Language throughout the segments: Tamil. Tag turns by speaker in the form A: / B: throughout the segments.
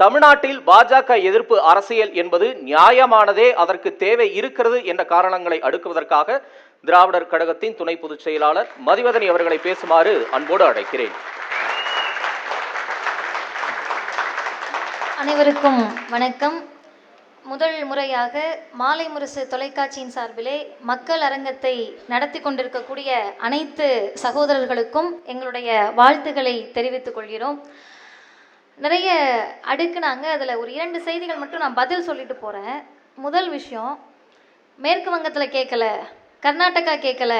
A: தமிழ்நாட்டில் பாஜக எதிர்ப்பு அரசியல் என்பது நியாயமானதே, அதற்கு தேவை இருக்கிறது என்ற காரணங்களை அடுக்குவதற்காக திராவிடர் கழகத்தின் துணை பொதுச் செயலாளர் மதிவதனி அவர்களை பேசுமாறு அன்போடு அழைக்கிறேன்.
B: அனைவருக்கும் வணக்கம். முதல் முறையாக மாலை முரசு தொலைக்காட்சியின் சார்பிலே மக்கள் அரங்கத்தை நடத்தி கொண்டிருக்கக்கூடிய அனைத்து சகோதரர்களுக்கும் எங்களுடைய வாழ்த்துக்களை தெரிவித்துக் கொள்கிறோம். நிறைய அடுக்குனாங்க, அதில் ஒரு 2 செய்திகள் மட்டும் நான் பதில் சொல்லிட்டு போகிறேன். முதல் விஷயம், மேற்கு வங்கத்தில் கேட்கல, கர்நாடகா கேட்கல,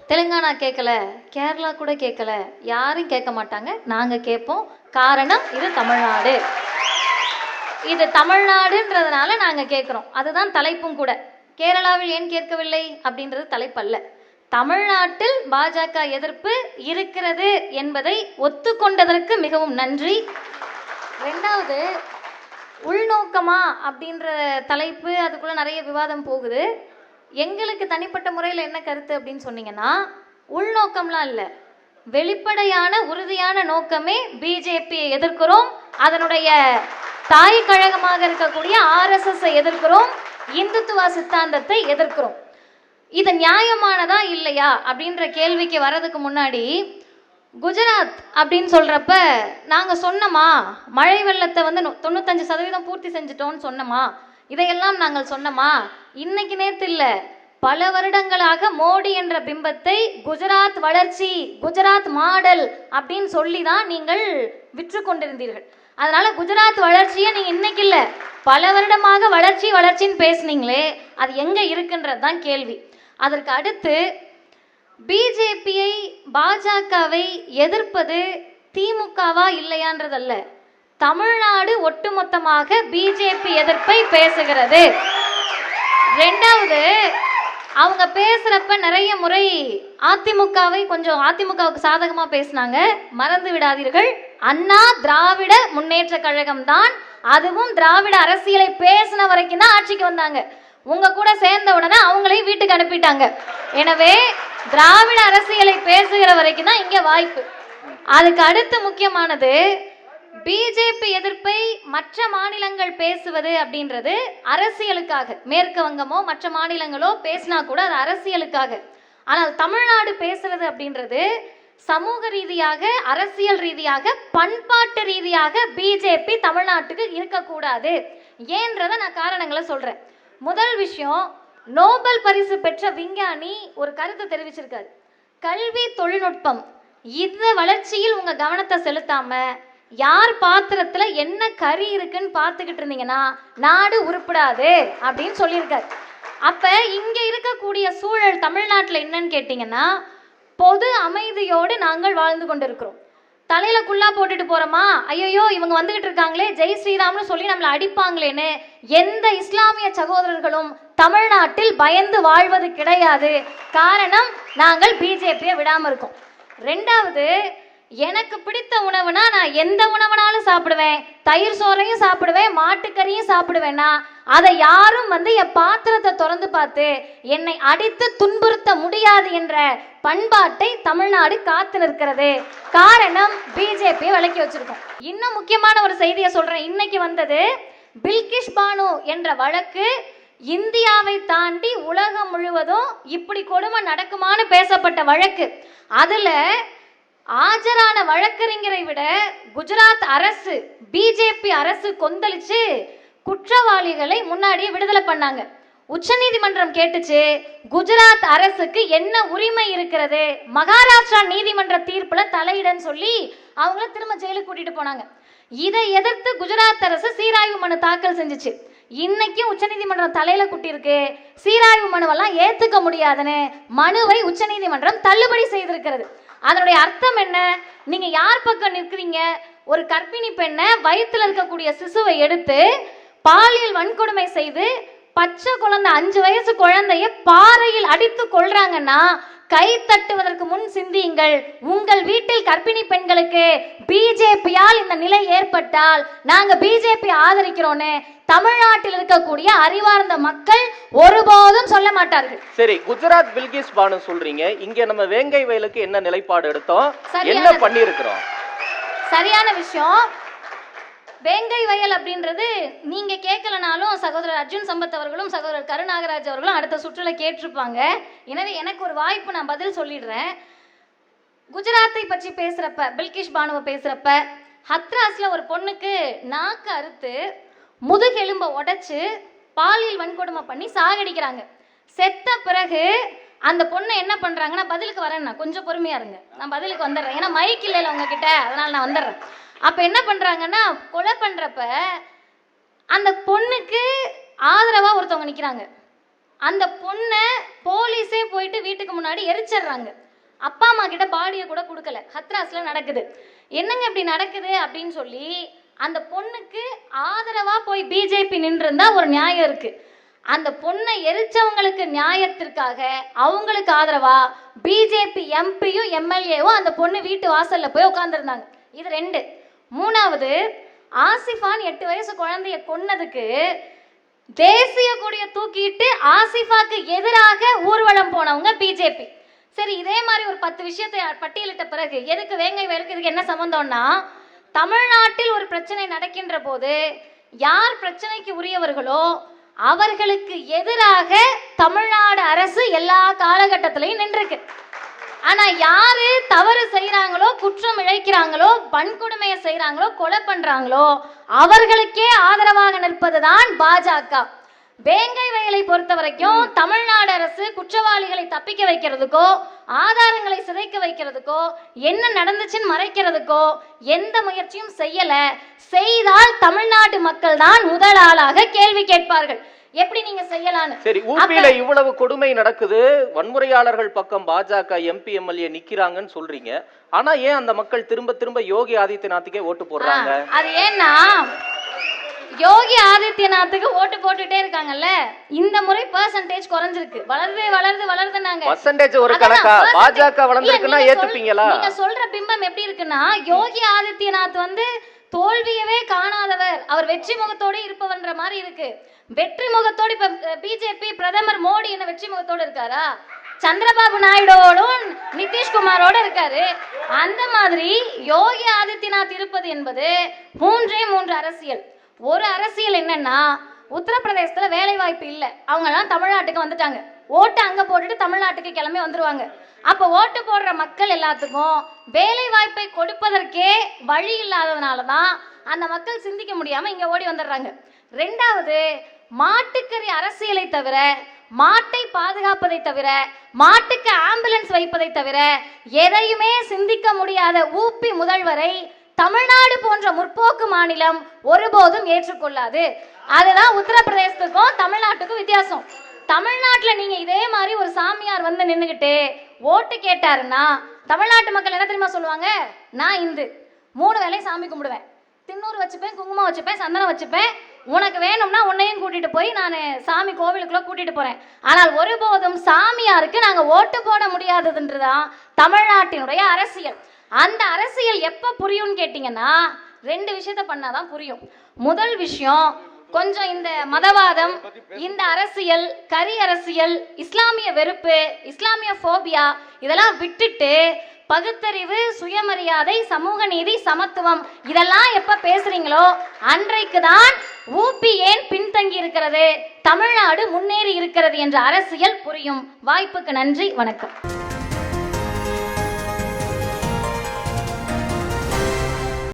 B: தெலுங்கானா கேட்கல, கேரளா கூட கேட்கல, யாரும் கேட்க மாட்டாங்க, நாங்கள் கேட்போம். காரணம், இது தமிழ்நாடு. இது தமிழ்நாடுன்றதுனால நாங்கள் கேட்குறோம். அதுதான் தலைப்பும் கூட. கேரளாவில் ஏன் கேட்கவில்லை அப்படின்றது தலைப்பல்ல. தமிழ்நாட்டில் பாஜக எதிர்ப்பு இருக்கிறது என்பதை ஒத்துக்கொண்டதற்கு மிகவும் நன்றி. 2வது, உள்நோக்கமா அப்படின்ற தலைப்பு, அதுக்குள்ளே நிறைய விவாதம் போகுது. எங்களுக்கு தனிப்பட்ட முறையில் என்ன கருத்து அப்படின்னு சொன்னீங்கன்னா, உள்நோக்கம்லாம் இல்லை, வெளிப்படையான உறுதியான நோக்கமே பிஜேபியை எதிர்க்கிறோம், அதனுடைய தாய் கழகமாக இருக்கக்கூடிய RSS எதிர்க்கிறோம், இந்துத்துவ சித்தாந்தத்தை எதிர்க்கிறோம். இது நியாயமானதா இல்லையா அப்படின்ற கேள்விக்கு வர்றதுக்கு முன்னாடி, குஜராத் அப்படின்னு சொல்கிறப்ப நாங்கள் சொன்னோமா, மழை வெள்ளத்தை 95% பூர்த்தி செஞ்சிட்டோன்னு சொன்னோமா, இதையெல்லாம் நாங்கள் சொன்னோமா? இன்னைக்கு நேற்று இல்லை, பல வருடங்களாக மோடி என்ற பிம்பத்தை குஜராத் வளர்ச்சி, குஜராத் மாடல் அப்படின்னு சொல்லி தான் நீங்கள் விற்று கொண்டிருந்தீர்கள். அதனால குஜராத் வளர்ச்சியை நீங்கள் இன்னைக்கு இல்லை, பல வருடமாக வளர்ச்சி வளர்ச்சின்னு பேசுனீங்களே, அது எங்கே இருக்குன்றது தான் கேள்வி. அதற்கு அடுத்து, பிஜேபியை பாஜகவை எதிர்ப்பது திமுகவா இல்லையான்றதல்ல, தமிழ்நாடு ஒட்டுமொத்தமாக பிஜேபி எதிர்ப்பை பேசுகிறது. 2வது, அவங்க பேசுறப்ப நிறைய முறை அதிமுகவை கொஞ்சம் அதிமுகவுக்கு சாதகமாக பேசினாங்க. மறந்து விடாதீர்கள், அண்ணா திராவிட முன்னேற்ற கழகம் தான், அதுவும் திராவிட அரசியலை பேசின வரைக்கும் தான் ஆட்சிக்கு வந்தாங்க. உங்க கூட சேர்ந்த உடனே அவங்களையும் வீட்டுக்கு அனுப்பிட்டாங்க. எனவே திராவிட அரசியலை பேசுகிற வரைக்கும் தான் இங்கே வாய்ப்பு. அதுக்கு அடுத்து முக்கியமானது, பிஜேபி எதிர்ப்பை மற்ற மாநிலங்கள் பேசுவது அப்படின்றது அரசியலுக்காக. மேற்கு வங்கமோ மற்ற மாநிலங்களோ பேசினா கூட அது அரசியலுக்காக. ஆனால் தமிழ்நாடு பேசுறது அப்படின்றது சமூக ரீதியாக, அரசியல் ரீதியாக, பண்பாட்டு ரீதியாக பிஜேபி தமிழ்நாட்டுக்கு இருக்கக்கூடாது. ஏன்றதை நான் காரணங்களை சொல்றேன். முதல் விஷயம், நோபல் பரிசு பெற்ற விஞ்ஞானி ஒரு கருத்து தெரிவிச்சிருக்காரு. கல்வி தொழில்நுட்பம் இந்த வளர்ச்சியில் உங்க கவனத்தை செலுத்தாம யார் பாத்திரத்துல என்ன கறி இருக்குன்னு பார்த்துக்கிட்டு இருந்தீங்கன்னா நாடு உருப்படாது அப்படின்னு சொல்லியிருக்காரு. அப்ப இங்க இருக்கக்கூடிய சூழல் தமிழ்நாட்டில் என்னன்னு கேட்டீங்கன்னா, பொது அமைதியோடு நாங்கள் வாழ்ந்து கொண்டிருக்கிறோம். தலையில குல்லா போட்டுட்டு போறோமா, ஐயோ இவங்க வந்துகிட்டு இருக்காங்களே, ஜெய் ஸ்ரீராம்னு சொல்லி நம்மளை அடிப்பாங்களேன்னு எந்த இஸ்லாமிய சகோதரர்களும் தமிழ்நாட்டில் பயந்து வாழ்வது கிடையாது. காரணம், நாங்கள் பிஜேபியை விடாம இருக்கோம். 2வது, எனக்கு பிடித்த உணவுனா நான் எந்த உணவுனாலும் சாப்பிடுவேன், தயிர் சோறையும் சாப்பிடுவேன், மாட்டுக்கறியும் சாப்பிடுவேன்னா அதை யாரும் என் பாத்திரத்தை திறந்து பார்த்து என்னை அடித்து துன்புறுத்த முடியாது என்ற பண்பாட்டை தமிழ்நாடு காத்து நிற்கிறது. காரணம், பிஜேபியை விலக்கி வச்சிருக்கோம். இன்னும் முக்கியமான ஒரு செய்தியை சொல்றேன். இன்னைக்கு வந்தது, பில்கிஷ் பானு என்ற வழக்கு இந்தியாவை தாண்டி உலகம் முழுவதும் இப்படி கொடுமை நடக்குமான்னு பேசப்பட்ட வழக்கு. அதுல ஆஜரான வழக்கறிஞரை விட குஜராத் அரசு, பிஜேபி அரசு கொந்தளிச்சு குற்றவாளிகளை முன்னாடியே விடுதலை பண்ணாங்க. உச்சநீதிமன்றம் கேட்டுச்சு, குஜராத் அரசுக்கு என்ன உரிமை இருக்கிறது, மகாராஷ்டிரா நீதிமன்ற தீர்ப்புல தலையிடன்னு சொல்லி அவங்கள திரும்ப ஜெயிலுக்கு கூட்டிட்டு போனாங்க. இதை எதிர்த்து குஜராத் அரசு சீராய்வு மனு தாக்கல் செஞ்சுச்சு. இன்னைக்கும் உச்சநீதிமன்றம் தலையில குட்டிருக்கு, சீராய்வு மனுவெல்லாம் ஏத்துக்க முடியாதுன்னு மனுவை உச்சநீதிமன்றம் தள்ளுபடி செய்திருக்கிறது. அதனுடைய அர்த்தம் என்ன? நீங்க யார் பக்கம் நிற்கிறீங்க? ஒரு கர்ப்பிணி பெண்ணை, வயிற்றுல இருக்கக்கூடிய சிசுவை எடுத்து பாலியல் வன்கொடுமை செய்து பச்சை குழந்தை, 5 வயசு குழந்தைய பாறையில் அடித்து கொள்றாங்கன்னா கை தட்டுவதற்கு முன் சிந்தியுங்கள். உங்கள் வீட்டில் கர்ப்பிணி பெண்களுக்கு பிஜேபியால் இந்த நிலை ஏற்பட்டால் நாங்க பிஜேபி ஆதரிக்கிறோன்னு தமிழ்நாட்டில் இருக்கக்கூடிய அறிவார்ந்த மக்கள் ஒருபோதும் சொல்ல மாட்டார்கள்.
A: சரி, குஜராத் பில்கிஸ் பானு சொல்றீங்க, இங்க நம்ம வேங்கை வயலுக்கு என்ன நிலைப்பாடு எடுத்தோம், என்ன பண்ணி இருக்கிறோம்?
B: சரியான விஷயம். வேங்கை வயல் அப்படின்றது நீங்க கேட்கலனாலும் சகோதரர் அர்ஜுன் சம்பத் அவர்களும் சகோதரர் கருநாகராஜ் அவர்களும் அடுத்த சுற்றுல கேட்டிருப்பாங்க. எனவே எனக்கு ஒரு வாய்ப்பு, நான் பதில் சொல்லிடுறேன். குஜராத்தை பற்றி பேசுறப்ப, பில்கிஷ் பானுவை பேசுறப்ப, ஹத்ராஸ்ல ஒரு பொண்ணுக்கு நாக்கு அறுத்து முதுகெலும்பை உடைச்சு பாலியல் வன்கொடுமை பண்ணி சாகடிக்கிறாங்க. செத்த பிறகு அந்த பொண்ணை என்ன பண்றாங்கன்னா, பதிலுக்கு வரேன், நான் கொஞ்சம் பொறுமையா இருங்க, நான் பதிலுக்கு வந்துடுறேன், ஏன்னா மைக் இல்லைல்ல உங்ககிட்ட, அதனால நான் வந்துடுறேன். அப்ப என்ன பண்றாங்கன்னா, கொலை பண்றப்ப அந்த பொண்ணுக்கு ஆதரவா ஒருத்தவங்க நிக்கிறாங்க. அந்த பொண்ணை போலீஸே போயிட்டு வீட்டுக்கு முன்னாடி எரிச்சிடுறாங்க. அப்பா அம்மா கிட்ட பாடியை கூட கொடுக்கல. ஹத்ராஸ்ல நடக்குது. என்னங்க இப்படி நடக்குது அப்படின்னு சொல்லி அந்த பொண்ணுக்கு ஆதரவா போய் பிஜேபி நின்றுருந்தா ஒரு நியாயம் இருக்கு. அந்த பொண்ணை எரிச்சவங்களுக்கு நியாயத்திற்காக அவங்களுக்கு ஆதரவா பிஜேபி எம்பியும் எம்எல்ஏவும் அந்த பொண்ணு வீட்டு வாசல்ல போய் உட்காந்துருந்தாங்க. இது 2. 3வது, ஆசிஃபான் 8 வயசு குழந்தைய கொன்னதுக்கு தேசிய கொடியை தூக்கிட்டு ஆசிஃபாக்கு எதிராக ஊர்வலம் போனவங்க பிஜேபி. சரி, இதே மாதிரி ஒரு 10 விஷயத்தை பட்டியலிட்ட பிறகு எதுக்கு வேங்கை வயலுக்கு இதுக்கு என்ன சம்பந்தம்னா, தமிழ்நாட்டில் ஒரு பிரச்சனை நடக்கின்ற போது யார் பிரச்சனைக்கு உரியவர்களோ அவர்களுக்கு எதிராக தமிழ்நாடு அரசு எல்லா காலகட்டத்திலையும் நின்றுருக்கு. ஆனா யாரு தவறு செய்யறாங்களோ, குற்றம் இழைக்கிறாங்களோ, வன்கொடுமையை செய்யறாங்களோ, கொலை பண்றாங்களோ அவர்களுக்கே ஆதரவாக நிற்பதுதான் பாஜக. வேங்கை வயலை பொறுத்த வரைக்கும் தமிழ்நாடு அரசு குற்றவாளிகளை தப்பிக்க வைக்கிறதுக்கோ, ஆதாரங்களை சிதைக்க வைக்கிறதுக்கோ, என்ன நடந்துச்சுன்னு மறைக்கிறதுக்கோ எந்த முயற்சியும் செய்யல. செய்தால் தமிழ்நாட்டு மக்கள் தான் முதல் ஆளாக கேள்வி கேட்பார்கள், எப்படி நீங்க செய்யலான்னு.
A: சரி, ஊபியில இவ்வளவு கொடுமை நடக்குது, வன்முறையாளர்கள் பக்கம் பாஜக எம்பி எம்எல்ஏ நிக்கிறாங்கன்னு சொல்றீங்க. ஆனா ஏன் அந்த மக்கள் திரும்ப திரும்ப யோகி ஆதித்யநாத்துக்கே ஓட்டு போடுறாங்க?
B: அது ஏன்னா யோகி ஆதித்யநாத்துக்கு ஓட்டு போட்டுட்டே இருக்காங்கல்ல. இந்த முறை பெர்சன்டேஜ் குறைஞ்சிருக்கு. வளருதுனாங்க.
A: பெர்சன்டேஜ் ஒரு கணக்கா? பாஜக வளர்ந்திருக்குன்னா ஏத்துப்பீங்களா?
B: நீங்க சொல்ற பிம்பம் எப்படி இருக்குன்னா, யோகி ஆதித்யநாத் தோல்வியவே காணாதவர், அவர் வெற்றி முகத்தோடு இருப்பவர்ன்ற மாதிரி இருக்கு. வெற்றி முகத்தோடு இப்ப பிஜேபி பிரதமர் மோடி என்ன வெற்றி முகத்தோடு இருக்காரா? சந்திரபாபு நாயுடோடும் நிதிஷ்குமாரோட இருக்காரு. அந்த மாதிரி யோகி ஆதித்யநாத் இருப்பது என்பது 3 அரசியல். ஒரு அரசியல் என்னன்னா, உத்தரப்பிரதேசத்துல வேலை வாய்ப்பு இல்லை, அவங்க எல்லாம் தமிழ்நாட்டுக்கு வந்துட்டாங்க, ஓட்டு அங்க போட்டுட்டு தமிழ்நாட்டுக்கு கிளம்பி வந்துருவாங்க. அப்ப ஓட்டு போடுற மக்கள் எல்லாத்துக்கும் வேலை வாய்ப்பை கொடுப்பதற்கே வழி இல்லாததுனாலதான் அந்த மக்கள் சிந்திக்க முடியாம இங்க ஓடி வந்துடுறாங்க. 2வது, மாட்டுக்கறி அரசியலை தவிர, மாட்டை பாதுகாப்பதை தவிர, மாட்டுக்கு ஆம்புலன்ஸ் வைப்பதை தவிர எதையுமே சிந்திக்க முடியாத ஊபி முதல்வரை தமிழ்நாடு போன்ற முற்போக்கு மாநிலம் ஒருபோதும் ஏற்றுக்கொள்ளாது. அதுதான் உத்தரப்பிரதேசத்துக்கும் தமிழ்நாட்டுக்கும் வித்தியாசம். தமிழ்நாட்டில் நீங்க இதே மாதிரி ஒரு சாமியார் வந்து நின்றுகிட்டு ஓட்டு கேட்டாருன்னா தமிழ்நாட்டு மக்கள் என்ன தெரியுமா சொல்லுவாங்க? நான் இந்து, 3 வேளையும் சாமி கும்பிடுவேன், தின்னூறு வச்சுப்பேன், குங்குமம் வச்சுப்பேன், சந்தனம் வச்சுப்பேன், உனக்கு வேணும்னா உன்னையும் கூட்டிட்டு போய் நான் சாமி கோவிலுக்குள்ள கூட்டிட்டு போறேன். ஆனால் ஒருபோதும் சாமியாருக்கு நாங்க ஓட்டு போட முடியாததுன்றதான் தமிழ்நாட்டினுடைய அரசியல். அந்த அரசியல் எப்ப புரியும்னு கேட்டீங்கன்னா, 2 விஷயத்த பண்ணாதான் புரியும். முதல் விஷயம், கொஞ்சம் இந்த மதவாதம், இந்த அரசியல், கரி அரசியல், இஸ்லாமிய வெறுப்பு, இஸ்லாமிய போபியா இதெல்லாம் விட்டுட்டு பகுத்தறிவு, சுயமரியாதை, சமூக நீதி, சமத்துவம் இதெல்லாம் எப்ப பேசுறீங்களோ அன்றைக்கு தான் ஊபி ஏன் பின்தங்கி இருக்கிறது, தமிழ்நாடு முன்னேறி இருக்கிறது என்ற அரசியல் புரியும். வாய்ப்புக்கு நன்றி, வணக்கம்.